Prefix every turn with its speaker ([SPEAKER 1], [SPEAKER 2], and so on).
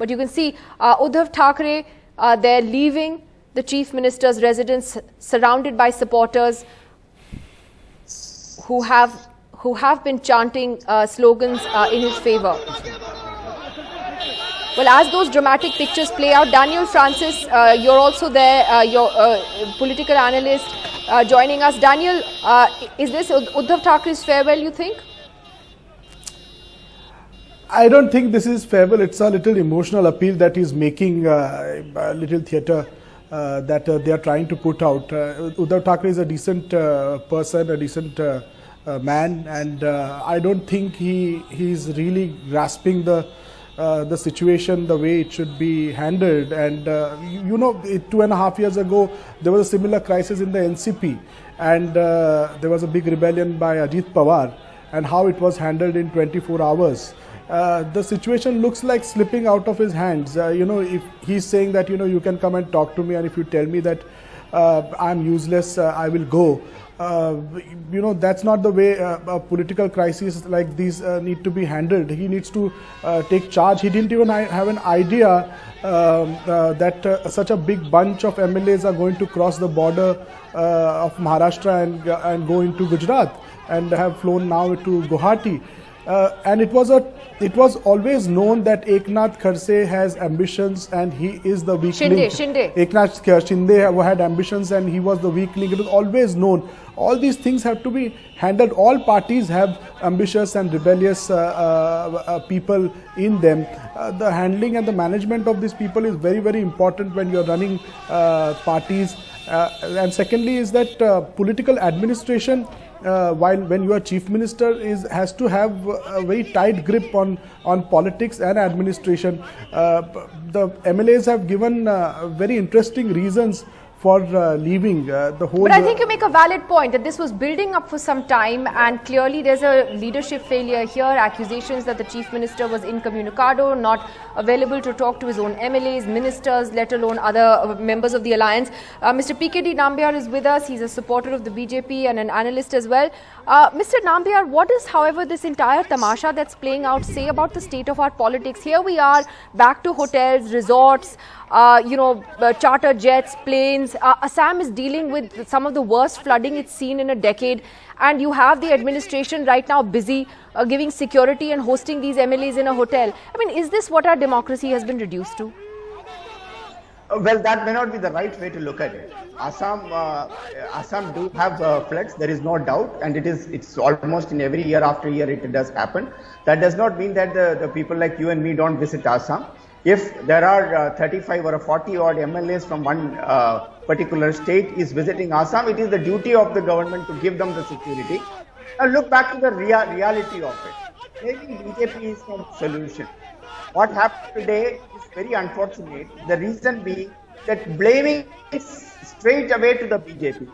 [SPEAKER 1] But you can see Uddhav Thackeray, they're leaving the Chief Minister's residence, surrounded by supporters who have been chanting slogans in his favor. Well, as those dramatic pictures play out, Daniel Francis, you're also there, you're a political analyst joining us. Daniel, is this Uddhav Thackeray's farewell, you think?
[SPEAKER 2] I don't think this is farewell. It's a little emotional appeal that he's making, a little theatre that they are trying to put out. Uddhav Thackeray is a decent person, a decent man, and I don't think he's really grasping the situation the way it should be handled. And you know, 2.5 years ago there was a similar crisis in the NCP, and there was a big rebellion by Ajit Pawar, and how it was handled in 24 hours. The situation looks like slipping out of his hands. You know, if he's saying that, you know, you can come and talk to me, and if you tell me that I'm useless, I will go. You know, that's not the way a political crisis like these need to be handled. He needs to take charge. He didn't even have an idea that such a big bunch of MLAs are going to cross the border of Maharashtra and go into Gujarat, and have flown now to Guwahati. And it was always known that Eknath Khadse has ambitions, and he is the weak link. Eknath Shinde had ambitions, and he was the weak link. It was always known. All these things have to be handled. All parties have ambitious and rebellious people in them. The handling and the management of these people is very, very important when you're running parties. And secondly is that political administration, when you are chief minister, has to have a very tight grip on politics and administration. The MLAs have given very interesting reasons for leaving the whole.
[SPEAKER 1] But I think you make a valid point that this was building up for some time, and clearly there's a leadership failure here. Accusations that the chief minister was incommunicado, not available to talk to his own MLAs, ministers, let alone other members of the alliance. Mr. PKD Nambiar is with us. He's a supporter of the BJP and an analyst as well. Mr. Nambiar, what does, however, this entire tamasha that's playing out say about the state of our politics? Here we are, back to hotels, resorts, charter jets, planes. Assam is dealing with some of the worst flooding it's seen in a decade, and you have the administration right now busy giving security and hosting these MLAs in a hotel. I mean, is this what our democracy has been reduced to?
[SPEAKER 3] Well, that may not be the right way to look at it. Assam do have floods, there is no doubt, and it's almost in every year after year it does happen. That does not mean that the people like you and me don't visit Assam. If there are 35 or 40 odd MLAs from one particular state is visiting Assam, it is the duty of the government to give them the security. Now look back to the reality of it. Maybe BJP is not the solution. What happened today is very unfortunate. The reason being that blaming is straight away to the BJP.